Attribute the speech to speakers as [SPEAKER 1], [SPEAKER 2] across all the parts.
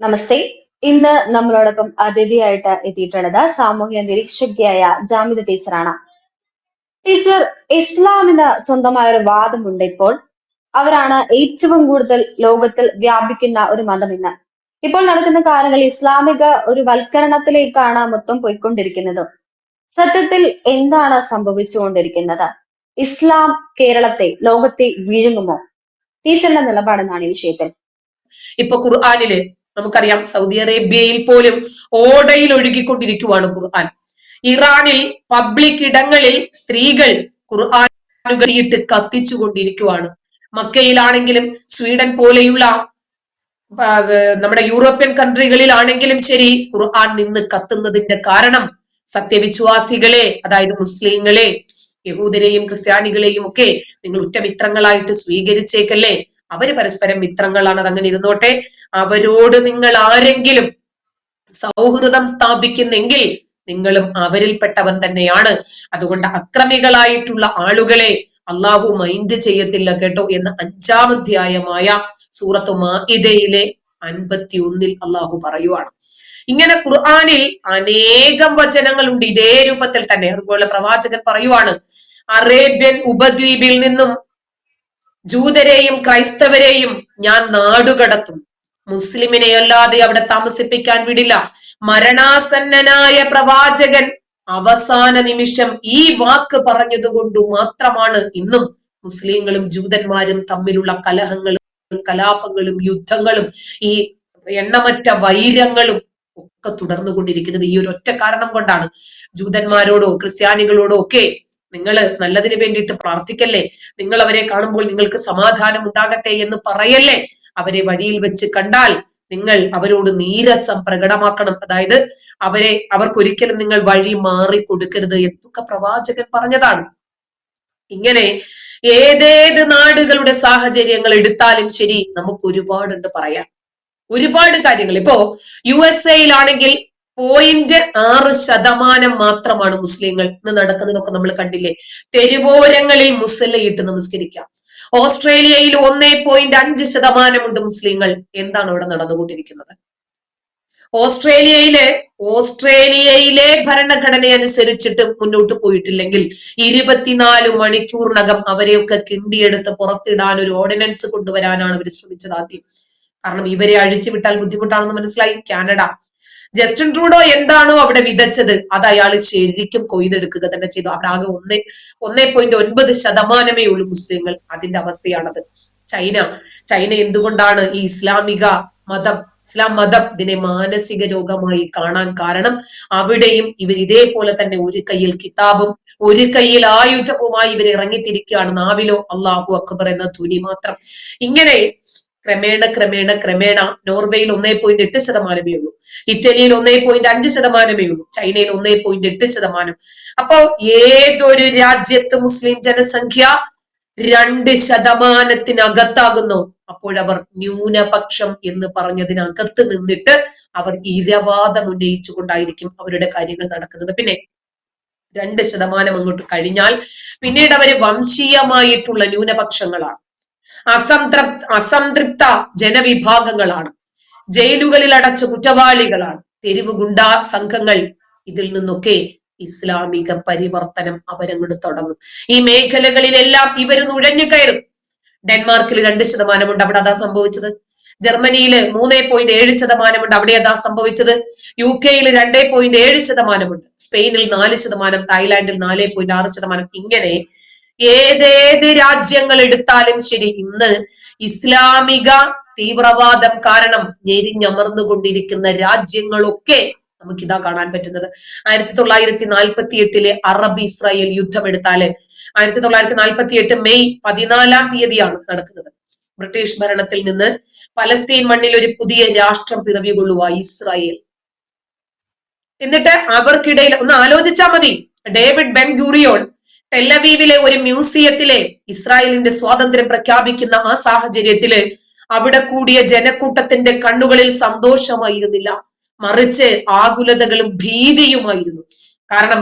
[SPEAKER 1] നമസ്തേ. ഇന്ന് നമ്മളോടൊപ്പം അതിഥിയായിട്ട് എത്തിയിട്ടുള്ളത് സാമൂഹ്യ നിരീക്ഷകയായ ജാമിദ ടീച്ചറാണ്. ടീച്ചർ, ഇസ്ലാമിന് സ്വന്തമായ ഒരു വാദമുണ്ട് ഇപ്പോൾ. അവരാണ് ഏറ്റവും കൂടുതൽ ലോകത്തിൽ വ്യാപിക്കുന്ന ഒരു മതം ഇന്ന്. ഇപ്പോൾ നടക്കുന്ന കാലങ്ങളിൽ ഇസ്ലാമിക ഒരു വൽക്കരണത്തിലേക്കാണ് മൊത്തം പോയിക്കൊണ്ടിരിക്കുന്നത്. സത്യത്തിൽ എന്താണ് സംഭവിച്ചുകൊണ്ടിരിക്കുന്നത്? ഇസ്ലാം കേരളത്തെ, ലോകത്തെ വിഴുങ്ങുമോ? ടീച്ചറിന്റെ നിലപാടെന്നാണ് ഈ വിഷയത്തിൽ.
[SPEAKER 2] ഇപ്പൊ ഖുർആാനില് നമുക്കറിയാം, സൗദി അറേബ്യയിൽ പോലും ഓടയിൽ ഒഴുകിക്കൊണ്ടിരിക്കുവാണ് ഖുർആൻ. ഇറാനിൽ പബ്ലിക് ഇടങ്ങളിൽ സ്ത്രീകൾ ഖുർആൻ കത്തിച്ചുകൊണ്ടിരിക്കുവാണ്. മക്കയിലാണെങ്കിലും സ്വീഡൻ പോലെയുള്ള നമ്മുടെ യൂറോപ്യൻ കൺട്രികളിലാണെങ്കിലും ശരി, ഖുർആൻ നിന്ന് കത്തുന്നതിന്റെ കാരണം സത്യവിശ്വാസികളെ, അതായത് മുസ്ലിങ്ങളെ, യഹൂദരെയും ക്രിസ്ത്യാനികളെയും ഒക്കെ നിങ്ങൾ ഉറ്റമിത്രങ്ങളായിട്ട് സ്വീകരിച്ചേക്കല്ലേ. അവര് പരസ്പരം മിത്രങ്ങളാണ്, അതങ്ങനെ ഇരുന്നോട്ടെ. അവരോട് നിങ്ങൾ ആരെങ്കിലും സൗഹൃദം സ്ഥാപിക്കുന്നെങ്കിൽ നിങ്ങളും അവരിൽപ്പെട്ടവൻ തന്നെയാണ്. അതുകൊണ്ട് അക്രമികളായിട്ടുള്ള ആളുകളെ അള്ളാഹു മൈൻഡ് ചെയ്യത്തില്ല കേട്ടോ എന്ന് 5-ാം അധ്യായമായ സൂറത്തു മാഇദയിലെ 51 അള്ളാഹു പറയുവാണ്. ഇങ്ങനെ ഖുർആനിൽ അനേകം വചനങ്ങളുണ്ട് ഇതേ രൂപത്തിൽ തന്നെ. അതുപോലെ പ്രവാചകൻ പറയുവാണ്, അറേബ്യൻ ഉപദ്വീപിൽ നിന്നും ജൂതരെയും ക്രൈസ്തവരെയും ഞാൻ നാടുകടത്തും, മുസ്ലിമിനെ അല്ലാതെ അവിടെ താമസിപ്പിക്കാൻ വിടില്ല. മരണാസന്നനായ പ്രവാചകൻ അവസാന നിമിഷം ഈ വാക്ക് പറഞ്ഞതുകൊണ്ട് മാത്രമാണ് ഇന്നും മുസ്ലിങ്ങളും ജൂതന്മാരും തമ്മിലുള്ള കലഹങ്ങളും കലാപങ്ങളും യുദ്ധങ്ങളും ഈ എണ്ണമറ്റ വൈരങ്ങളും ഒക്കെ തുടർന്നുകൊണ്ടിരിക്കുന്നത്. ഈ ഒരു ഒറ്റ കാരണം കൊണ്ടാണ്. ജൂതന്മാരോടോ ക്രിസ്ത്യാനികളോടോ ഒക്കെ നിങ്ങൾ നല്ലതിന് വേണ്ടിയിട്ട് പ്രാർത്ഥിക്കല്ലേ, നിങ്ങൾ അവരെ കാണുമ്പോൾ നിങ്ങൾക്ക് സമാധാനം ഉണ്ടാകട്ടെ എന്ന് പറയല്ലേ. അവരെ വഴിയിൽ വെച്ച് കണ്ടാൽ നിങ്ങൾ അവരോട് നീരസം പ്രകടമാക്കണം. അതായത് അവർക്കൊരിക്കലും നിങ്ങൾ വഴി മാറി കൊടുക്കരുത് എന്നൊക്കെ പ്രവാചകൻ പറഞ്ഞതാണ്. ഇങ്ങനെ ഏതേത് നാടുകളുടെ സാഹചര്യങ്ങൾ എടുത്താലും ശരി, നമുക്ക് ഒരുപാടുണ്ട് പറയാൻ, ഒരുപാട് കാര്യങ്ങൾ. ഇപ്പോ USA യിലാണെങ്കിൽ 0.6% മാത്രമാണ് മുസ്ലിങ്ങൾ. ഇന്ന് നടക്കുന്നതൊക്കെ നമ്മൾ കണ്ടില്ലേ. തെരുവോരങ്ങളിൽ മുസല്ലയിട്ട് നമസ്കരിക്കാം. ഓസ്ട്രേലിയയിൽ 1.5% മുസ്ലിങ്ങൾ. എന്താണ് അവിടെ നടന്നുകൊണ്ടിരിക്കുന്നത്? ഓസ്ട്രേലിയയിലെ ഭരണഘടന അനുസരിച്ചിട്ട് മുന്നോട്ട് പോയിട്ടില്ലെങ്കിൽ 24 മണിക്കൂറിനകം അവരെയൊക്കെ കിണ്ടിയെടുത്ത് പുറത്തിടാൻ ഒരു ഓർഡിനൻസ് കൊണ്ടുവരാനാണ് അവർ ശ്രമിച്ചത് ആദ്യം. കാരണം ഇവരെ അഴിച്ചുവിട്ടാൽ ബുദ്ധിമുട്ടാണെന്ന് മനസ്സിലായി. കാനഡ, ജസ്റ്റിൻ ട്രൂഡോ എന്താണോ അവിടെ വിതച്ചത് അത് അയാൾ ശരിക്കും കൊയ്തെടുക്കുക തന്നെ ചെയ്തു. അവിടെ ആകെ 1.9% ഉള്ളൂ മുസ്ലിങ്ങൾ. അതിന്റെ അവസ്ഥയാണത്. ചൈന എന്തുകൊണ്ടാണ് ഈ ഇസ്ലാം മതം ഇതിനെ മാനസിക രോഗമായി കാണാൻ കാരണം? അവിടെയും ഇവർ ഇതേപോലെ തന്നെ ഒരു കയ്യിൽ കിതാബും ഒരു കയ്യിൽ ആയുധവുമായി ഇവർ ഇറങ്ങിത്തിരിക്കുകയാണ്. നാവിലോ അല്ലാഹു അക്ബർ എന്ന ധ്വനി മാത്രം. ഇങ്ങനെ ക്രമേണ നോർവേയിൽ 1.8% ഉള്ളൂ, ഇറ്റലിയിൽ 1.5% ഉള്ളൂ, ചൈനയിൽ 1.8%. അപ്പോ ഏതൊരു രാജ്യത്ത് മുസ്ലിം ജനസംഖ്യ 2%-നകത്താകുന്നു, അപ്പോഴവർ ന്യൂനപക്ഷം എന്ന് പറഞ്ഞതിനകത്ത് നിന്നിട്ട് അവർ ഇരവാദം ഉന്നയിച്ചുകൊണ്ടായിരിക്കും അവരുടെ കാര്യങ്ങൾ നടക്കുന്നത്. പിന്നെ 2% അങ്ങോട്ട് കഴിഞ്ഞാൽ പിന്നീട് അവര് വംശീയമായിട്ടുള്ള ന്യൂനപക്ഷങ്ങളാണ്, അസംതൃപ്ത ജനവിഭാഗങ്ങളാണ്, ജയിലുകളിൽ അടച്ച കുറ്റവാളികളാണ്, തെരുവ് ഗുണ്ടാ സംഘങ്ങൾ. ഇതിൽ നിന്നൊക്കെ ഇസ്ലാമിക പരിവർത്തനം അവരങ്ങോട്ട് തുടങ്ങും. ഈ മേഖലകളിലെല്ലാം ഇവർ നുഴഞ്ഞു കയറും. ഡെൻമാർക്കിൽ 2% അവിടെ അതാ സംഭവിച്ചത്. ജർമ്മനിയിൽ 3.7% അവിടെ അതാ സംഭവിച്ചത്. UK-യിൽ 2.7%, സ്പെയിനിൽ 4%, തായ്ലാന്റിൽ 4.6%. ഇങ്ങനെ ഏതേത് രാജ്യങ്ങൾ എടുത്താലും ശരി, ഇന്ന് ഇസ്ലാമിക തീവ്രവാദം കാരണം ഞെരിഞ്ഞമർന്നുകൊണ്ടിരിക്കുന്ന രാജ്യങ്ങളൊക്കെ നമുക്കിതാ കാണാൻ പറ്റുന്നത്. 1948 അറബ് ഇസ്രായേൽ യുദ്ധം എടുത്താല് 1948 മെയ് 14 നടക്കുന്നത്. ബ്രിട്ടീഷ് ഭരണത്തിൽ നിന്ന് പലസ്തീൻ മണ്ണിൽ ഒരു പുതിയ രാഷ്ട്രം പിറവികൊള്ളുക, ഇസ്രായേൽ. എന്നിട്ട് അവർക്കിടയിൽ ഒന്ന് ആലോചിച്ചാൽ മതി, ഡേവിഡ് ബെൻ ഗൂറിയോൺ ടെല്ലവീവിലെ ഒരു മ്യൂസിയത്തിലെ ഇസ്രായേലിന്റെ സ്വാതന്ത്ര്യം പ്രഖ്യാപിക്കുന്ന ആ സാഹചര്യത്തില് അവിടെ കൂടിയ ജനക്കൂട്ടത്തിന്റെ കണ്ണുകളിൽ സന്തോഷമായിരുന്നില്ല, മറിച്ച് ആകുലതകളും ഭീതിയുമായിരുന്നു. കാരണം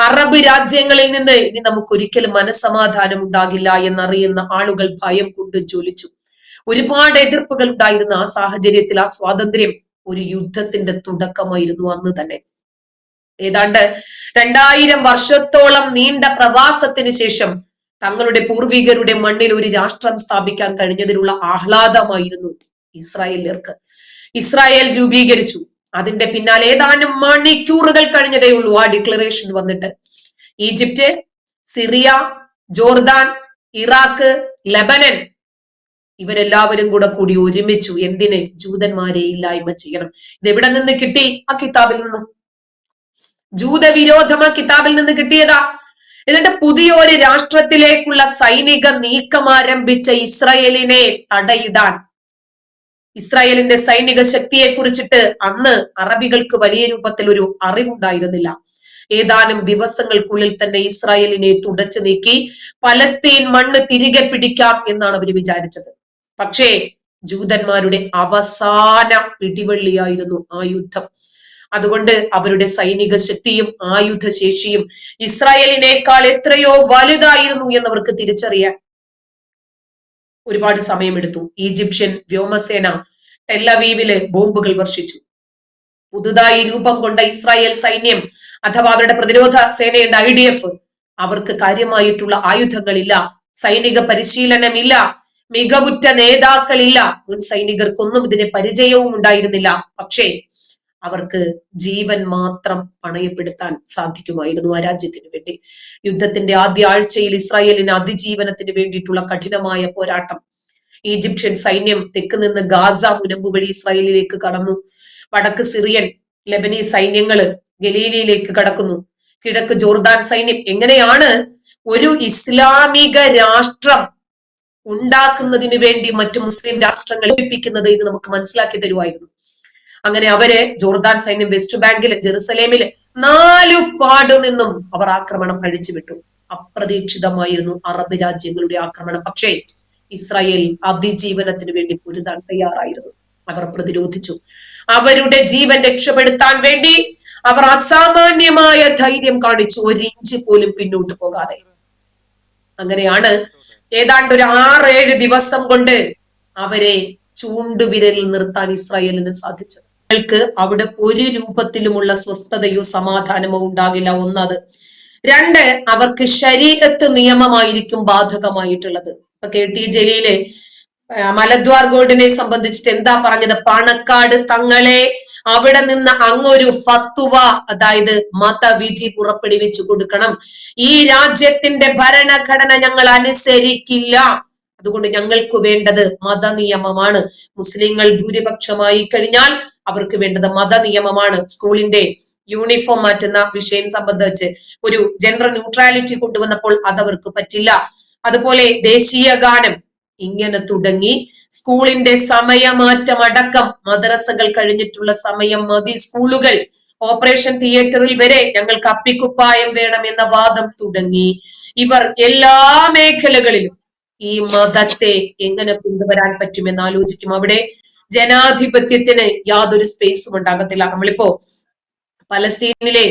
[SPEAKER 2] അറബ് രാജ്യങ്ങളിൽ നിന്ന് ഇനി നമുക്ക് ഒരിക്കലും മനസ്സമാധാനം ഉണ്ടാകില്ല എന്നറിയുന്ന ആളുകൾ ഭയം കൊണ്ട് ജ്വലിച്ചു. ഒരുപാട് എതിർപ്പുകൾ ഉണ്ടായിരുന്ന ആ സാഹചര്യത്തിൽ ആ സ്വാതന്ത്ര്യം ഒരു യുദ്ധത്തിന്റെ തുടക്കമായിരുന്നു അന്ന് തന്നെ. ഏതാണ്ട് 2000 വർഷത്തോളം നീണ്ട പ്രവാസത്തിന് ശേഷം തങ്ങളുടെ പൂർവികരുടെ മണ്ണിൽ ഒരു രാഷ്ട്രം സ്ഥാപിക്കാൻ കഴിഞ്ഞതിലുള്ള ആഹ്ലാദമായിരുന്നു ഇസ്രായേലിയർക്ക്. ഇസ്രായേൽ രൂപീകരിച്ചു. അതിന്റെ പിന്നാലെ ഏതാനും മണിക്കൂറുകൾ കഴിഞ്ഞതേ ഉള്ളൂ ആ ഡിക്ലറേഷൻ വന്നിട്ട്. Egypt, Syria, Jordan, Iraq, Lebanon ഇവരെല്ലാവരും കൂടി ഒരുമിച്ചു. എന്തിന്? ജൂതന്മാരെ ഇല്ലായ്മ ചെയ്യണം. ഇതെവിടെ നിന്ന് കിട്ടി? ആ കിതാബിൽ നിന്നും. ജൂതവിരോധം ആ കിതാബിൽ നിന്ന് കിട്ടിയതാ. എന്നിട്ട് പുതിയ ഒരു രാഷ്ട്രത്തിലേക്കുള്ള സൈനിക നീക്കം ആരംഭിച്ച ഇസ്രായേലിനെ തടയിടാൻ, ഇസ്രായേലിന്റെ സൈനിക ശക്തിയെ കുറിച്ചിട്ട് അന്ന് അറബികൾക്ക് വലിയ രൂപത്തിൽ ഒരു അറിവുണ്ടായിരുന്നില്ല. ഏതാനും ദിവസങ്ങൾക്കുള്ളിൽ തന്നെ ഇസ്രായേലിനെ തുടച്ചു നീക്കി പലസ്തീൻ മണ്ണ് തിരികെ പിടിക്കാം എന്നാണ് അവർ വിചാരിച്ചത്. പക്ഷേ ജൂതന്മാരുടെ അവസാന പിടിവള്ളിയായിരുന്നു ആ യുദ്ധം. അതുകൊണ്ട് അവരുടെ സൈനിക ശക്തിയും ആയുധശേഷിയും ഇസ്രായേലിനേക്കാൾ എത്രയോ വലുതായിരുന്നു എന്നവർക്ക് തിരിച്ചറിയാൻ ഒരുപാട് സമയമെടുത്തു. ഈജിപ്ഷ്യൻ വ്യോമസേന ടെല്ലവീവില് ബോംബുകൾ വർഷിച്ചു. പുതുതായി രൂപം കൊണ്ട ഇസ്രായേൽ സൈന്യം അഥവാ അവരുടെ പ്രതിരോധ സേനയുണ്ട് IDF, അവർക്ക് കാര്യമായിട്ടുള്ള ആയുധങ്ങളില്ല, സൈനിക പരിശീലനമില്ല, മികവുറ്റ നേതാക്കളില്ല, മുൻ സൈനികർക്കൊന്നും ഇതിന് പരിചയവും ഉണ്ടായിരുന്നില്ല. പക്ഷേ അവർക്ക് ജീവൻ മാത്രം പണയപ്പെടുത്താൻ സാധിക്കുമായിരുന്നു ആ രാജ്യത്തിന് വേണ്ടി. യുദ്ധത്തിന്റെ ആദ്യ ആഴ്ചയിൽ ഇസ്രായേലിന് അതിജീവനത്തിന് വേണ്ടിയിട്ടുള്ള കഠിനമായ പോരാട്ടം. ഈജിപ്ഷ്യൻ സൈന്യം തെക്ക് നിന്ന് ഗാസ മുനമ്പ് വഴി ഇസ്രായേലിലേക്ക് കടന്നു. വടക്ക് സിറിയൻ, ലെബനീസ് സൈന്യങ്ങള് ഗലീലിയിലേക്ക് കടക്കുന്നു. കിഴക്ക് ജോർദാൻ സൈന്യം. എങ്ങനെയാണ് ഒരു ഇസ്ലാമിക രാഷ്ട്രം ഉണ്ടാക്കുന്നതിന് വേണ്ടി മറ്റു മുസ്ലിം രാഷ്ട്രങ്ങളെ ഏൽപ്പിക്കുന്നത് എന്ന് നമുക്ക് മനസ്സിലാക്കി തരുമായിരുന്നു. അങ്ങനെ അവര് ജോർദാൻ സൈന്യം വെസ്റ്റ് ബാങ്കിൽ ജെറുസലേമിൽ 4 പാടു നിന്നും അവർ ആക്രമണം അഴിച്ചുവിട്ടു. അപ്രതീക്ഷിതമായിരുന്നു അറബ് രാജ്യങ്ങളുടെ ആക്രമണം. പക്ഷേ ഇസ്രായേൽ അതിജീവനത്തിന് വേണ്ടി പൊരുതാൻ തയ്യാറായിരുന്നു. അവർ പ്രതിരോധിച്ചു. അവരുടെ ജീവൻ രക്ഷപ്പെടുത്താൻ വേണ്ടി അവർ അസാമാന്യമായ ധൈര്യം കാണിച്ചു, 1 ഇഞ്ച് പോലും പിന്നോട്ട് പോകാതെ. അങ്ങനെയാണ് ഏതാണ്ട് ഒരു 6-7 ദിവസം കൊണ്ട് അവരെ ചൂണ്ടുവിരലിൽ നിർത്താൻ ഇസ്രായേലിന് സാധിച്ചത്. ൾക്ക് അവിടെ ഒരു രൂപത്തിലുമുള്ള സ്വസ്ഥതയോ സമാധാനമോ ഉണ്ടാകില്ല. ഒന്നത്. 2, അവർക്ക് ശരീഅത്ത് നിയമമായിരിക്കും ബാധകമായിട്ടുള്ളത്. ഇപ്പൊ KT ജലീല് മലദ്വാർ ഗോൾഡിനെ സംബന്ധിച്ചിട്ട് എന്താ പറഞ്ഞത്? പണക്കാട് തങ്ങളെ അവിടെ നിന്ന് അങ്ങൊരു ഫത്വ, അതായത് മതവിധി പുറപ്പെടുവിച്ചു കൊടുക്കണം. ഈ രാജ്യത്തിന്റെ ഭരണഘടന ഞങ്ങൾ അനുസരിക്കില്ല, അതുകൊണ്ട് ഞങ്ങൾക്ക് വേണ്ടത് മതനിയമമാണ്. മുസ്ലിങ്ങൾ ഭൂരിപക്ഷമായി കഴിഞ്ഞാൽ അവർക്ക് വേണ്ടത് മതനിയമമാണ്. സ്കൂളിന്റെ യൂണിഫോം മാറ്റുന്ന വിഷയം സംബന്ധിച്ച് ഒരു ജെൻഡർ ന്യൂട്രാലിറ്റി കൊണ്ടുവന്നപ്പോൾ അതവർക്ക് പറ്റില്ല. അതുപോലെ ദേശീയ ഗാനം, ഇങ്ങനെ തുടങ്ങി സ്കൂളിന്റെ സമയമാറ്റം അടക്കം, മദ്രസകൾ കഴിഞ്ഞിട്ടുള്ള സമയം മതി സ്കൂളുകൾ, ഓപ്പറേഷൻ തിയേറ്ററിൽ വരെ ഞങ്ങൾക്ക് അപ്പിക്കുപ്പായം വേണം എന്ന വാദം തുടങ്ങി ഇവർ എല്ലാ മേഖലകളിലും ഈ മതത്തെ എങ്ങനെ കൊണ്ടുവരാൻ പറ്റുമെന്ന് ആലോചിക്കും. അവിടെ ജനാധിപത്യത്തിന് യാതൊരു സ്പേസും ഉണ്ടാകത്തില്ല. നമ്മളിപ്പോ പലസ്തീനിലെ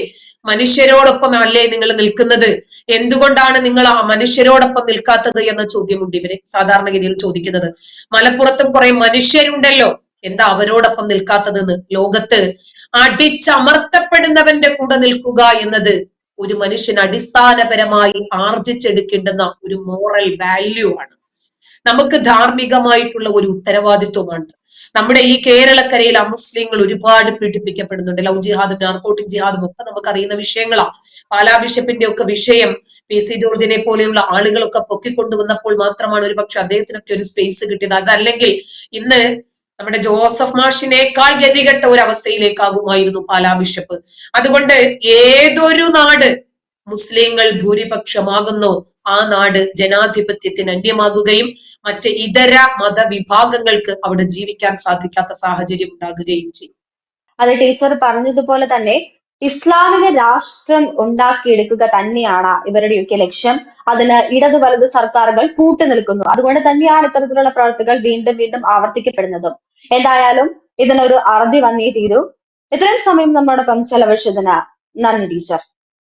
[SPEAKER 2] മനുഷ്യരോടൊപ്പം അല്ലേ നിങ്ങൾ നിൽക്കുന്നത്, എന്തുകൊണ്ടാണ് നിങ്ങൾ ആ മനുഷ്യരോടൊപ്പം നിൽക്കാത്തത് എന്ന ചോദ്യമുണ്ട് ഇവര് സാധാരണഗതിയിൽ ചോദിക്കുന്നത്. മലപ്പുറത്തും കുറെ മനുഷ്യരുണ്ടല്ലോ, എന്താ അവരോടൊപ്പം നിൽക്കാത്തതെന്ന്. ലോകത്ത് അടിച്ചമർത്തപ്പെടുന്നവന്റെ കൂടെ നിൽക്കുക എന്നത് ഒരു മനുഷ്യൻ അടിസ്ഥാനപരമായി ആർജിച്ചെടുക്കേണ്ടുന്ന ഒരു മോറൽ വാല്യൂ ആണ്. നമുക്ക് ധാർമ്മികമായിട്ടുള്ള ഒരു ഉത്തരവാദിത്വമാണ്. നമ്മുടെ ഈ കേരളക്കരയിൽ അമുസ്ലിങ്ങൾ ഒരുപാട് പീഡിപ്പിക്കപ്പെടുന്നുണ്ട്. ലവ് ജിഹാദും നാർക്കോട്ടിക് ജിഹാദും ഒക്കെ നമുക്കറിയുന്ന വിഷയങ്ങളാണ്. പാലാ ബിഷപ്പിന്റെ ഒക്കെ വിഷയം PC ജോർജിനെ പോലെയുള്ള ആളുകളൊക്കെ പൊക്കിക്കൊണ്ടുവന്നപ്പോൾ മാത്രമാണ് ഒരുപക്ഷെ അദ്ദേഹത്തിനൊക്കെ ഒരു സ്പേസ് കിട്ടിയത്. അതല്ലെങ്കിൽ ഇന്ന് നമ്മുടെ ജോസഫ് മാഷിനേക്കാൾ ഗതികെട്ട ഒരു അവസ്ഥയിലേക്കാകുമായിരുന്നു പാലാ ബിഷപ്പ്. അതുകൊണ്ട് ഏതൊരു നാട് മുസ്ലിങ്ങൾ ഭൂരിപക്ഷമാകുന്നു ആ നാട് ജനാധിപത്യത്തിന് അന്യമാകുകയും മറ്റ് ഇതര മതവിഭാഗങ്ങൾക്ക് അവിടെ ജീവിക്കാൻ സാധിക്കാത്ത സാഹചര്യം ഉണ്ടാകുകയും ചെയ്യും.
[SPEAKER 1] അത് ടീച്ചർ പറഞ്ഞതുപോലെ തന്നെ ഇസ്ലാമിക രാഷ്ട്രം ഉണ്ടാക്കിയെടുക്കുക തന്നെയാണ് ഇവരുടെയൊക്കെ ലക്ഷ്യം. അതിന് ഇടതു വലത് സർക്കാരുകൾ കൂട്ടുനിൽക്കുന്നു. അതുകൊണ്ട് തന്നെയാണ് ഇത്തരത്തിലുള്ള പ്രവർത്തികൾ വീണ്ടും വീണ്ടും ആവർത്തിക്കപ്പെടുന്നതും. എന്തായാലും ഇതിനൊരു അറുതി വന്നേ തീരൂ. ഇത്രയും സമയം നമ്മോടൊപ്പം ചെലവഴിച്ചതിന് നന്ദി ടീച്ചർ.